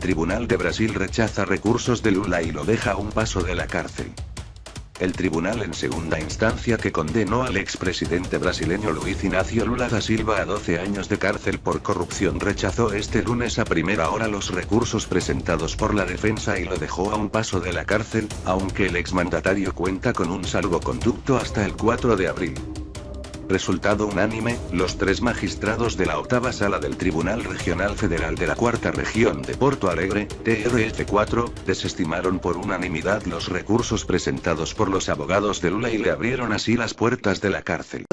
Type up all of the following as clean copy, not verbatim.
Tribunal de Brasil rechaza recursos de Lula y lo deja a un paso de la cárcel. El tribunal en segunda instancia que condenó al expresidente brasileño Luiz Inácio Lula da Silva a 12 años de cárcel por corrupción rechazó este lunes a primera hora los recursos presentados por la defensa y lo dejó a un paso de la cárcel, aunque el exmandatario cuenta con un salvoconducto hasta el 4 de abril. Resultado unánime, los 3 magistrados de la octava sala del Tribunal Regional Federal de la Cuarta Región de Porto Alegre, TRF4, desestimaron por unanimidad los recursos presentados por los abogados de Lula y le abrieron así las puertas de la cárcel.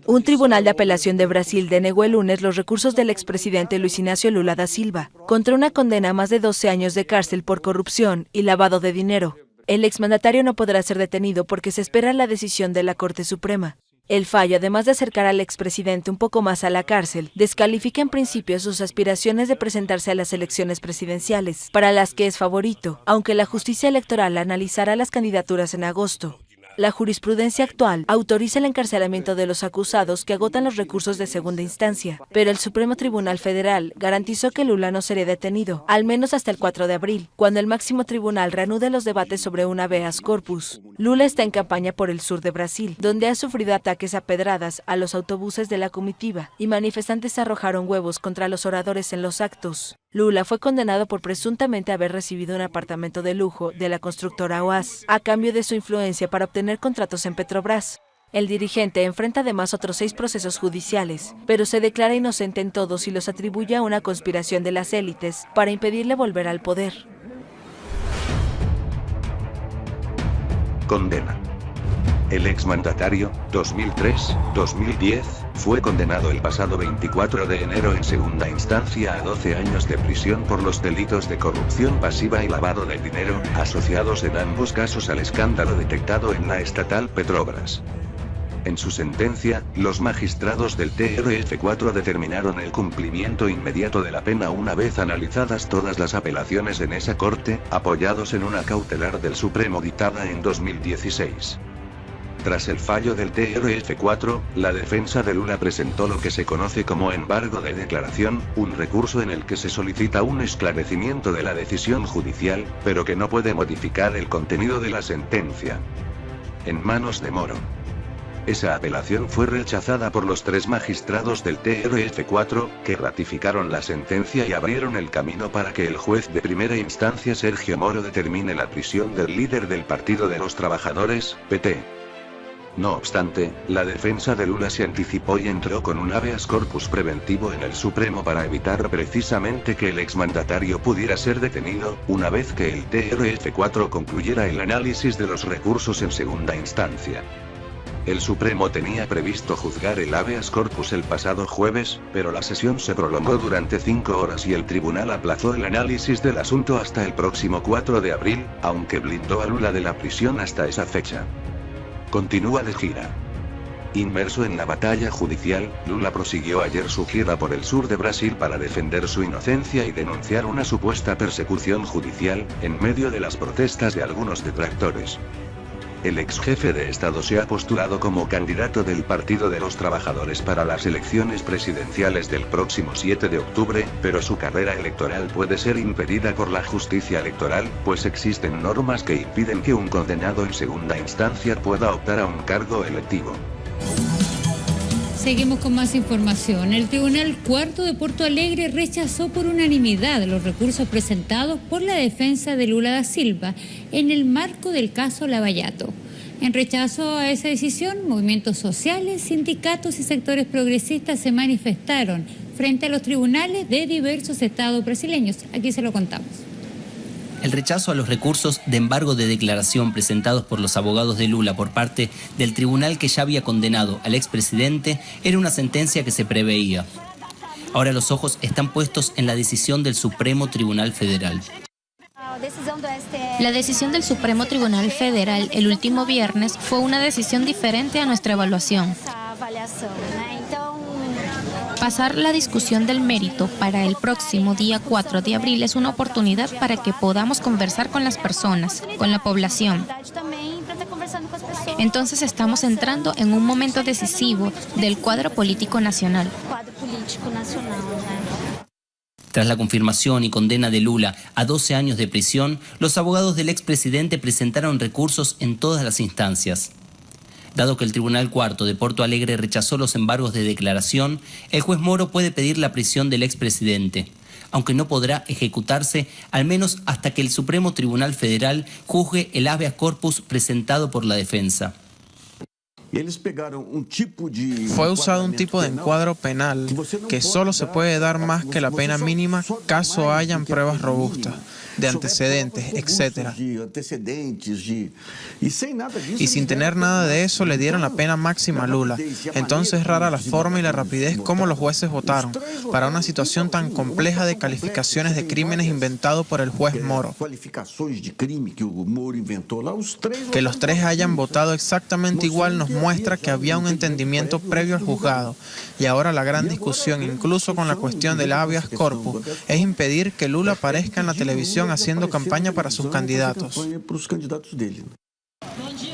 Un tribunal de apelación de Brasil denegó el lunes los recursos del expresidente Luiz Inácio Lula da Silva, contra una condena a más de 12 años de cárcel por corrupción y lavado de dinero. El exmandatario no podrá ser detenido porque se espera la decisión de la Corte Suprema. El fallo, además de acercar al expresidente un poco más a la cárcel, descalifica en principio sus aspiraciones de presentarse a las elecciones presidenciales, para las que es favorito, aunque la justicia electoral analizará las candidaturas en agosto. La jurisprudencia actual autoriza el encarcelamiento de los acusados que agotan los recursos de segunda instancia, pero el Supremo Tribunal Federal garantizó que Lula no sería detenido, al menos hasta el 4 de abril, cuando el máximo tribunal reanude los debates sobre un habeas corpus. Lula está en campaña por el sur de Brasil, donde ha sufrido ataques a pedradas a los autobuses de la comitiva, y manifestantes arrojaron huevos contra los oradores en los actos. Lula fue condenado por presuntamente haber recibido un apartamento de lujo de la constructora OAS, a cambio de su influencia para obtener contratos en Petrobras. El dirigente enfrenta además otros 6 procesos judiciales, pero se declara inocente en todos y los atribuye a una conspiración de las élites para impedirle volver al poder. Condena. El exmandatario, 2003-2010, fue condenado el pasado 24 de enero en segunda instancia a 12 años de prisión por los delitos de corrupción pasiva y lavado de dinero, asociados en ambos casos al escándalo detectado en la estatal Petrobras. En su sentencia, los magistrados del TRF4 determinaron el cumplimiento inmediato de la pena una vez analizadas todas las apelaciones en esa corte, apoyados en una cautelar del Supremo dictada en 2016. Tras el fallo del TRF4, la defensa de Lula presentó lo que se conoce como embargo de declaración, un recurso en el que se solicita un esclarecimiento de la decisión judicial, pero que no puede modificar el contenido de la sentencia. En manos de Moro. Esa apelación fue rechazada por los 3 magistrados del TRF4, que ratificaron la sentencia y abrieron el camino para que el juez de primera instancia Sergio Moro determine la prisión del líder del Partido de los Trabajadores, PT. No obstante, la defensa de Lula se anticipó y entró con un habeas corpus preventivo en el Supremo para evitar precisamente que el exmandatario pudiera ser detenido, una vez que el TRF4 concluyera el análisis de los recursos en segunda instancia. El Supremo tenía previsto juzgar el habeas corpus el pasado jueves, pero la sesión se prolongó durante 5 horas y el tribunal aplazó el análisis del asunto hasta el próximo 4 de abril, aunque blindó a Lula de la prisión hasta esa fecha. Continúa de gira. Inmerso en la batalla judicial, Lula prosiguió ayer su gira por el sur de Brasil para defender su inocencia y denunciar una supuesta persecución judicial, en medio de las protestas de algunos detractores. El ex jefe de Estado se ha postulado como candidato del Partido de los Trabajadores para las elecciones presidenciales del próximo 7 de octubre, pero su carrera electoral puede ser impedida por la justicia electoral, pues existen normas que impiden que un condenado en segunda instancia pueda optar a un cargo electivo. Seguimos con más información. El Tribunal Cuarto de Porto Alegre rechazó por unanimidad los recursos presentados por la defensa de Lula da Silva en el marco del caso Lavallato. En rechazo a esa decisión, movimientos sociales, sindicatos y sectores progresistas se manifestaron frente a los tribunales de diversos estados brasileños. Aquí se lo contamos. El rechazo a los recursos de embargo de declaración presentados por los abogados de Lula por parte del tribunal que ya había condenado al expresidente era una sentencia que se preveía. Ahora los ojos están puestos en la decisión del Supremo Tribunal Federal. La decisión del Supremo Tribunal Federal el último viernes fue una decisión diferente a nuestra evaluación. Pasar la discusión del mérito para el próximo día 4 de abril es una oportunidad para que podamos conversar con las personas, con la población. Entonces estamos entrando en un momento decisivo del cuadro político nacional. Tras la confirmación y condena de Lula a 12 años de prisión, los abogados del expresidente presentaron recursos en todas las instancias. Dado que el Tribunal Cuarto de Porto Alegre rechazó los embargos de declaración, el juez Moro puede pedir la prisión del expresidente, aunque no podrá ejecutarse al menos hasta que el Supremo Tribunal Federal juzgue el habeas corpus presentado por la defensa. Fue usado un tipo de encuadro penal que solo se puede dar más que la pena mínima caso hayan pruebas robustas, de antecedentes, etc. Y sin tener nada de eso le dieron la pena máxima a Lula. Entonces es rara la forma y la rapidez como los jueces votaron para una situación tan compleja de calificaciones de crímenes inventado por el juez Moro. Que los tres hayan votado exactamente igual nos muestra que había un entendimiento previo al juzgado, y ahora la gran discusión, incluso con la cuestión del habeas corpus, es impedir que Lula aparezca en la televisión haciendo campaña para sus candidatos.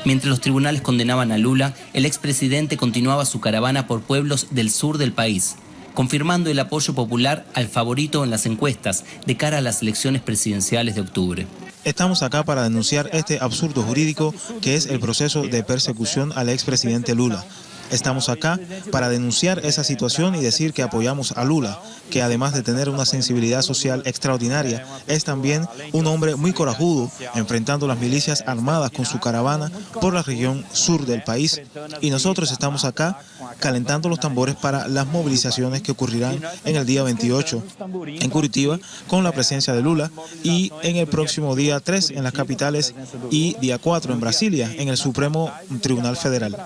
Mientras los tribunales condenaban a Lula, el expresidente continuaba su caravana por pueblos del sur del país, confirmando el apoyo popular al favorito en las encuestas de cara a las elecciones presidenciales de octubre. Estamos acá para denunciar este absurdo jurídico que es el proceso de persecución al expresidente Lula. Estamos acá para denunciar esa situación y decir que apoyamos a Lula, que además de tener una sensibilidad social extraordinaria, es también un hombre muy corajudo, enfrentando las milicias armadas con su caravana por la región sur del país. Y nosotros estamos acá calentando los tambores para las movilizaciones que ocurrirán en el día 28 en Curitiba, con la presencia de Lula, y en el próximo día 3 en las capitales y día 4 en Brasilia, en el Supremo Tribunal Federal.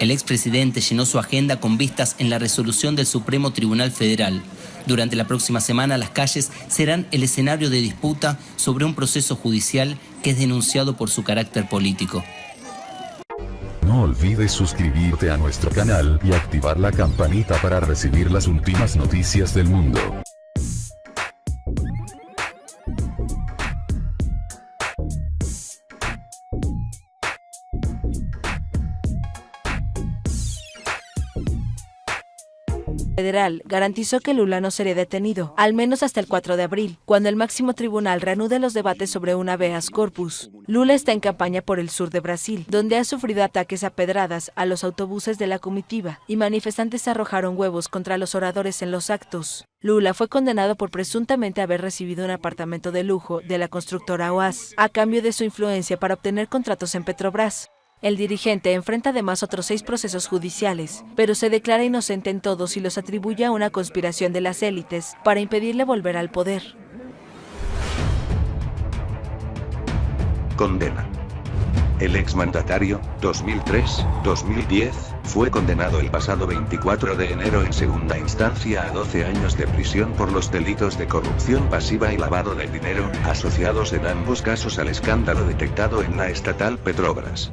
El expresidente llenó su agenda con vistas en la resolución del Supremo Tribunal Federal. Durante la próxima semana, las calles serán el escenario de disputa sobre un proceso judicial que es denunciado por su carácter político. No olvides suscribirte a nuestro canal y activar la campanita para recibir las últimas noticias del mundo. Federal garantizó que Lula no sería detenido, al menos hasta el 4 de abril, cuando el máximo tribunal reanude los debates sobre un habeas corpus. Lula está en campaña por el sur de Brasil, donde ha sufrido ataques a pedradas a los autobuses de la comitiva, y manifestantes arrojaron huevos contra los oradores en los actos. Lula fue condenado por presuntamente haber recibido un apartamento de lujo de la constructora OAS, a cambio de su influencia para obtener contratos en Petrobras. El dirigente enfrenta además otros 6 procesos judiciales, pero se declara inocente en todos y los atribuye a una conspiración de las élites para impedirle volver al poder. Condena. El exmandatario, 2003-2010, fue condenado el pasado 24 de enero en segunda instancia a 12 años de prisión por los delitos de corrupción pasiva y lavado de dinero, asociados en ambos casos al escándalo detectado en la estatal Petrobras.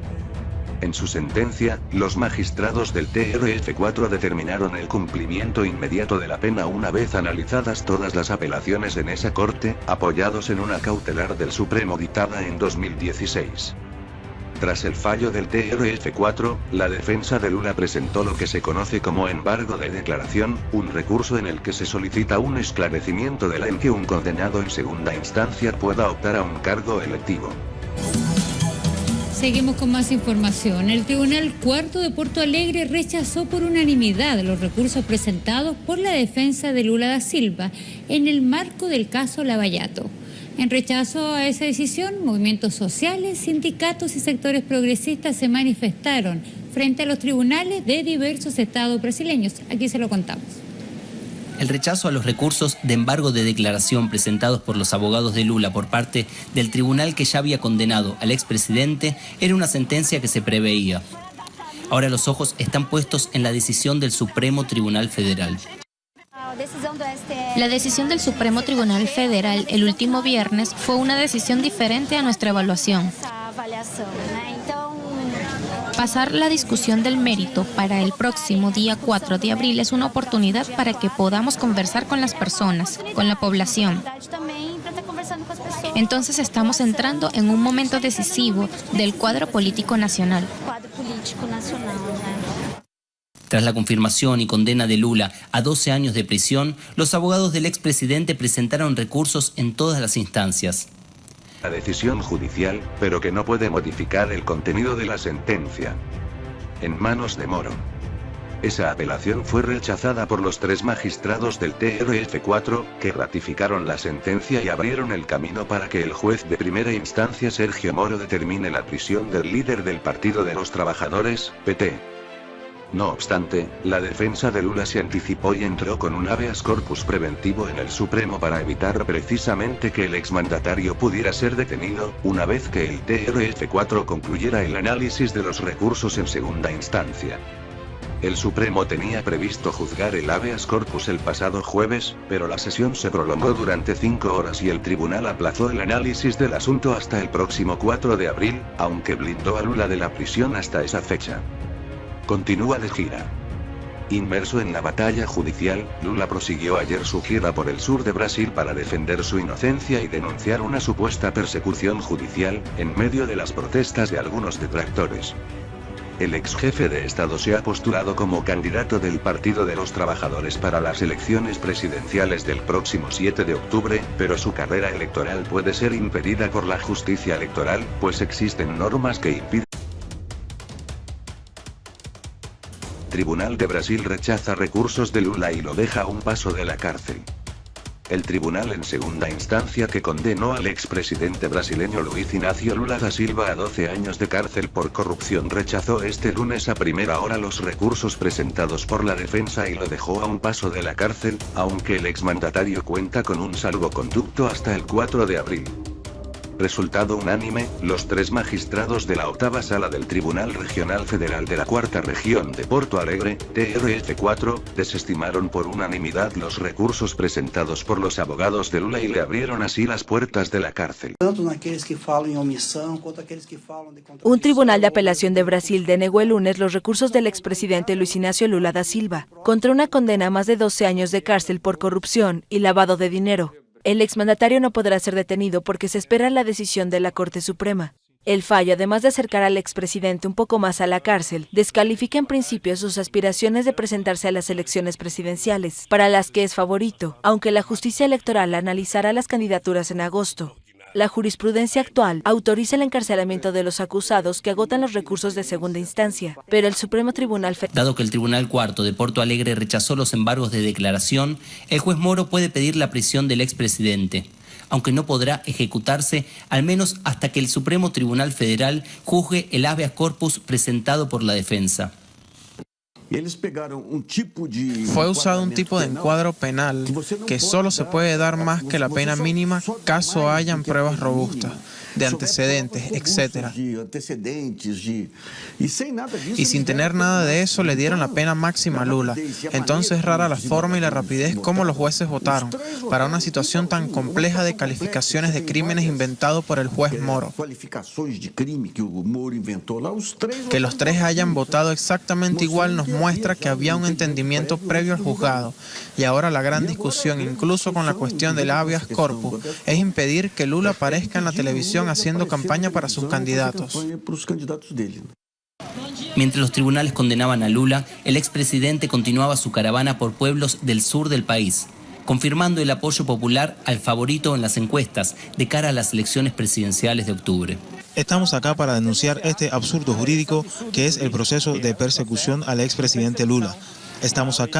En su sentencia, los magistrados del TRF4 determinaron el cumplimiento inmediato de la pena una vez analizadas todas las apelaciones en esa corte, apoyados en una cautelar del Supremo dictada en 2016. Tras el fallo del TRF4, la defensa de Lula presentó lo que se conoce como embargo de declaración, un recurso en el que se solicita un esclarecimiento de la en que un condenado en segunda instancia pueda optar a un cargo electivo. Seguimos con más información. El Tribunal Cuarto de Porto Alegre rechazó por unanimidad los recursos presentados por la defensa de Lula da Silva en el marco del caso Lavallato. En rechazo a esa decisión, movimientos sociales, sindicatos y sectores progresistas se manifestaron frente a los tribunales de diversos estados brasileños. Aquí se lo contamos. El rechazo a los recursos de embargo de declaración presentados por los abogados de Lula por parte del tribunal que ya había condenado al expresidente era una sentencia que se preveía. Ahora los ojos están puestos en la decisión del Supremo Tribunal Federal. La decisión del Supremo Tribunal Federal el último viernes fue una decisión diferente a nuestra evaluación. Pasar la discusión del mérito para el próximo día 4 de abril es una oportunidad para que podamos conversar con las personas, con la población. Entonces estamos entrando en un momento decisivo del cuadro político nacional. Tras la confirmación y condena de Lula a 12 años de prisión, los abogados del expresidente presentaron recursos en todas las instancias. La decisión judicial, pero que no puede modificar el contenido de la sentencia. En manos de Moro. Esa apelación fue rechazada por los 3 magistrados del TRF4, que ratificaron la sentencia y abrieron el camino para que el juez de primera instancia Sergio Moro determine la prisión del líder del Partido de los Trabajadores, PT. No obstante, la defensa de Lula se anticipó y entró con un habeas corpus preventivo en el Supremo para evitar precisamente que el exmandatario pudiera ser detenido, una vez que el TRF4 concluyera el análisis de los recursos en segunda instancia. El Supremo tenía previsto juzgar el habeas corpus el pasado jueves, pero la sesión se prolongó durante 5 horas y el tribunal aplazó el análisis del asunto hasta el próximo 4 de abril, aunque blindó a Lula de la prisión hasta esa fecha. Continúa de gira. Inmerso en la batalla judicial, Lula prosiguió ayer su gira por el sur de Brasil para defender su inocencia y denunciar una supuesta persecución judicial, en medio de las protestas de algunos detractores. El ex jefe de Estado se ha postulado como candidato del Partido de los Trabajadores para las elecciones presidenciales del próximo 7 de octubre, pero su carrera electoral puede ser impedida por la justicia electoral, pues existen normas que impiden. Tribunal de Brasil rechaza recursos de Lula y lo deja a un paso de la cárcel. El tribunal en segunda instancia que condenó al expresidente brasileño Luiz Inácio Lula da Silva a 12 años de cárcel por corrupción rechazó este lunes a primera hora los recursos presentados por la defensa y lo dejó a un paso de la cárcel, aunque el exmandatario cuenta con un salvoconducto hasta el 4 de abril. Resultado unánime, los 3 magistrados de la 8ª Sala del Tribunal Regional Federal de la 4ª Región de Porto Alegre, TRF4, desestimaron por unanimidad los recursos presentados por los abogados de Lula y le abrieron así las puertas de la cárcel. Un tribunal de apelación de Brasil denegó el lunes los recursos del expresidente Luiz Inácio Lula da Silva, contra una condena a más de 12 años de cárcel por corrupción y lavado de dinero. El exmandatario no podrá ser detenido porque se espera la decisión de la Corte Suprema. El fallo, además de acercar al expresidente un poco más a la cárcel, descalifica en principio sus aspiraciones de presentarse a las elecciones presidenciales, para las que es favorito, aunque la justicia electoral analizará las candidaturas en agosto. La jurisprudencia actual autoriza el encarcelamiento de los acusados que agotan los recursos de segunda instancia, pero el Supremo Tribunal Federal... Dado que el Tribunal Cuarto de Porto Alegre rechazó los embargos de declaración, el juez Moro puede pedir la prisión del expresidente, aunque no podrá ejecutarse al menos hasta que el Supremo Tribunal Federal juzgue el habeas corpus presentado por la defensa. Fue usado un tipo de encuadro penal que solo se puede dar más que la pena mínima caso hayan pruebas robustas, de antecedentes, etc. Y sin tener nada de eso le dieron la pena máxima a Lula. Entonces es rara la forma y la rapidez como los jueces votaron, para una situación tan compleja de calificaciones de crímenes inventado por el juez Moro. Que los 3 hayan votado exactamente igual nos muestra que había un entendimiento previo al juzgado, y ahora la gran discusión, incluso con la cuestión del habeas corpus, es impedir que Lula aparezca en la televisión haciendo campaña para sus candidatos. Mientras los tribunales condenaban a Lula, el expresidente continuaba su caravana por pueblos del sur del país, confirmando el apoyo popular al favorito en las encuestas de cara a las elecciones presidenciales de octubre. Estamos acá para denunciar este absurdo jurídico que es el proceso de persecución al expresidente Lula. Estamos acá